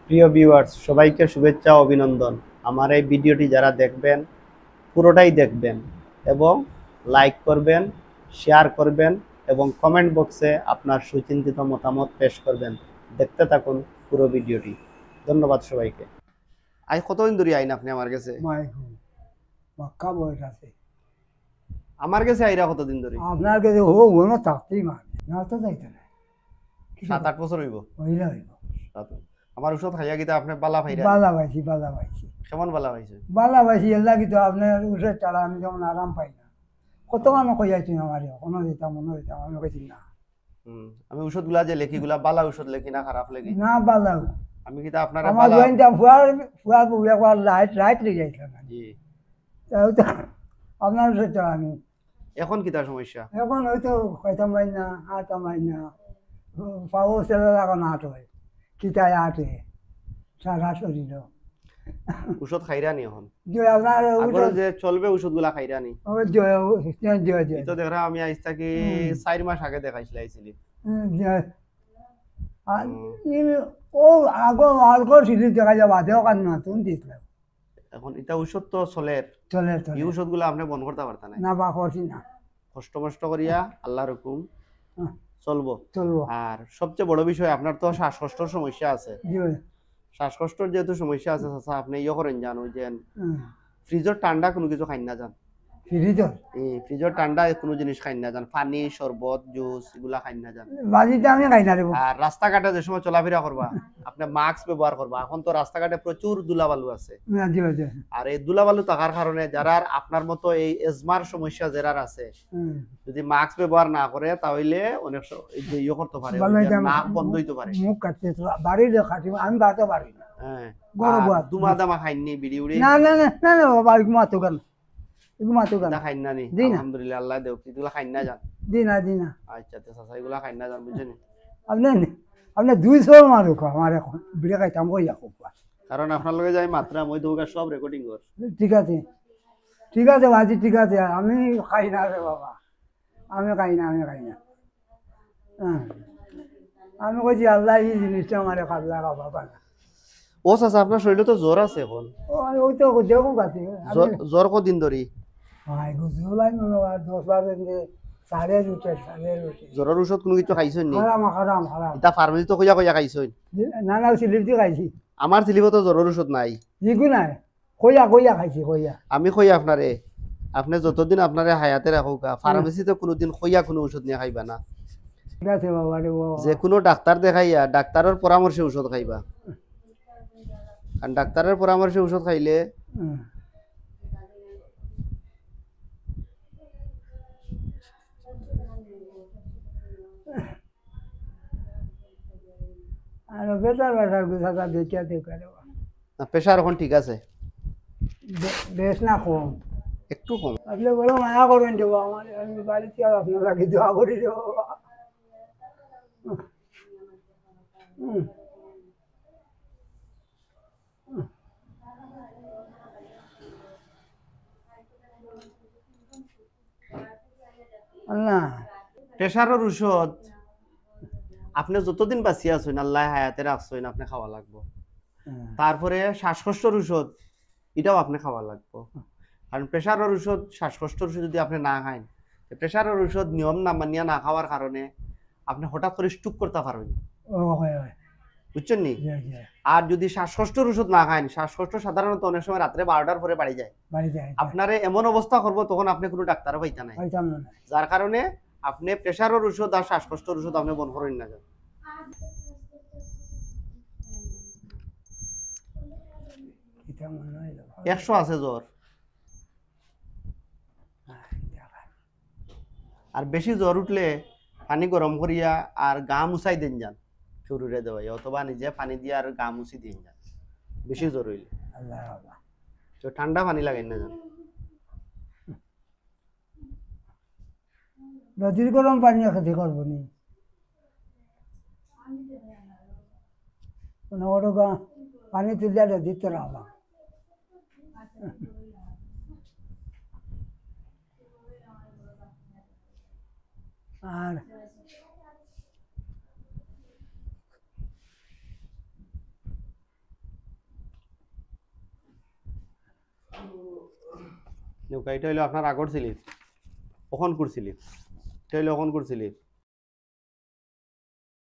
প্রিয় ভিউয়ার্স, সবাইকে শুভেচ্ছা ও অভিনন্দন। আমার এই ভিডিওটি যারা দেখবেন পুরোটাই দেখবেন এবং লাইক করবেন, শেয়ার করবেন এবং কমেন্ট বক্সে আপনার সুচিন্তিত মতামত পেশ করবেন। দেখতে থাকুন পুরো ভিডিওটি। ধন্যবাদ সবাইকে। আজ কতদিন ধরে আইন আপনি আমার কাছে? মাইকুম মক্কা বয়স আছে আমার কাছে আইরা কতদিন ধরে? আপনার কাছে ও কোনো থাকতেই মানে না তো যাইতে না 7-8 বছর হইব। হইলে হইব আমার ওষুধ খাইয়া গিতা আপনি বালা ভাইরা বালা পাইছি কেমন বালা ভাইছে? বালা পাইছি এল্লা কিন্তু আপনার উঠে চালা আমি যেমন আরাম পাই না কত মানুষ কইয়াছি আমার কোনো দিতাম আমি কইছি না আমি ওষুধ গুলা যে লেখি গুলা বালা ওষুধ লেখি না খারাপ লেখি? না বালাও আমি কিতা আপনার আমার জয়েন্টটা ফুয়ার ফুয়ার ফুয়ার লাইট লাইট লেগে যাইছিল না জি। তাও তো আপনার উঠে চালা আমি এখন কিতা সমস্যা? এখন হয়তো খাইতাম পাই না আটাম পাই না পাও ছেলে এখন আট হয় কিতায় আটে সারা শরীর ওষুধ খাইরানি এখন? আপনার আগরে যে চলবে ওষুধ গুলা খাইরানি? তো দেখা আমি আজ থাকি 4 মাস আগে দেখাইছিল আইছিলি। ও আগো আগর সিরিজ দেখা যাবে বাদেও কান না তুমি দিছিল এখন এটা ওষুধ তো চলে, চলে এই চলে ওষুধ গুলা আপনি বন্ধ করতে পারতা না। না বা করছি না কষ্ট মষ্ট করিয়া আল্লাহর হুকুম চলবো। চলবো আর সবচেয়ে বড় বিষয় আপনার তো শ্বাসকষ্টর সমস্যা আছে। জি শ্বাসকষ্টর যেহেতু সমস্যা আছে চাচা, আপনি ইয়ে করেন জানো যে ফ্রিজের ঠান্ডা কোনো কিছু খাই না যান। ফ্রিজর ফ্রিজের ঠান্ডা কোনো জিনিস খাই না যান, পানি শরবত জুস এগুলা খাই না যান। বাজিতে আমি খাই না রে আর রাস্তাঘাটে যে সময় চলাফেরা করবা আপনি মাস্ক ব্যবহার করবা। এখন তো রাস্তাঘাটে প্রচুর ধুলাবালু আছে, জি জি আর এই ধুলাবালু থাকার কারণে যারা আপনার মতো এই এজমার সমস্যা যারা আছে যদি মাস্ক ব্যবহার না করে তাহলে অনেক ইয়ে করতে পারে, নাক বন্ধ হইতে পারে, মুখ কাটতে বাড়ির কাটি আমি বাড়তে পারি না হ্যাঁ। গরম দুমা দামা খাইনি বিড়ি উড়ি? না না না না না বাবা ঘুমাতো কেন ঘুমাতো কেন খাইন না নি? জি না আলহামদুলিল্লাহ, আল্লাহ দেও এগুলা খাইন না যান। জি না জি না আচ্ছা তো চাচা এগুলা খাইন না যান, বুঝছেন? আপনি আপনি 200 মারুক আমার এখন বিড়ে খাইতাম কই যাবো কারণ আপনার লগে যাই মাত্রা মই তো সব রেকর্ডিং কর। ঠিক আছে বাজি ঠিক আছে আমি খাই না রে বাবা আমি খাই না হ্যাঁ আমি কইছি আল্লাহ এই জিনিসটা আমার খাবলা বাবা না ও চাচা আপনার শরীরে তো জ্বর আছে এখন? ওই তো দেখুন কাছে জ্বর কদিন ধরে? হ্যাঁ গুজরাই মনে হয় 10-12 দিন সাড়ে উঠে জ্বরের ওষুধ কোনো কিছু খাইছেন নি? হারাম এটা ফার্মেসি তো কইয়া কইয়া খাইছেন? না না স্লিপ দিয়ে খাইছি আমার স্লিপে তো জ্বরের ওষুধ নাই। জিগু নাই কইয়া খাইছি আমি কই আপনারে, আপনি যতদিন আপনারে হায়াতে রাখুক ফার্মেসিতে কোনোদিন কইয়া কোনো ওষুধ নিয়ে খাইবা না। ঠিক আছে বাবা রে বাবা যে কোনো ডাক্তার দেখাইয়া ডাক্তারের পরামর্শে ওষুধ খাইবা, কারণ ডাক্তারের পরামর্শে ওষুধ খাইলে আর বেটার গুছাটা দেখিয়া প্রেশার এখন ঠিক আছে? বেশ না কম একটু কম। আপনি বড় মায়া করবেন দেবো আমার আমি বাড়িতে আর আপনার লাগে দোয়া করি দেবো না প্রেশারের ওষুধ আপনি যতদিন বাঁচিয়ে আছেন আল্লাহ হায়াতে রাখছেন আপনি খাওয়া লাগবো। তারপরে শ্বাসকষ্টের ওষুধ এটাও আপনি খাওয়া লাগবো, কারণ প্রেশারের ওষুধ শ্বাসকষ্টের ওষুধ যদি আপনি না খান, প্রেশারের ওষুধ নিয়ম না মানিয়া না খাওয়ার কারণে আপনি হঠাৎ করে স্ট্রোক করতে পারবেন, বুঝছেন নি? আর যদি শ্বাসকষ্টের ওষুধ না খান, শ্বাসকষ্ট সাধারণত অনেক সময় রাত্রে 12টার পরে বাড়ি যায়, আপনারে এমন অবস্থা করবো তখন আপনি কোনো ডাক্তারও পাইতা নাই, যার কারণে আপনি প্রেশারের ওষুধ আর শ্বাসকষ্টের ওষুধ আপনি বন্ধ করেন না যান। 100 আছে জ্বর, আর বেশি জ্বর উঠলে পানি গরম করিয়া আর গা মুছাই দেন যান শরীরে দেওয়াই, অথবা নিজে পানি দিয়ে আর গা মুছি দিন যান বেশি জ্বর হইলে। তো ঠান্ডা পানি লাগাই না যান। নদীর গরম পানি খেতে করবো নি পানি তুলে দিতে রাখলাম আর নৌকা এটা হইলো আপনার আগর স্লিপ, অখন স্লিপ, এটা হইলো অখন স্লিপ।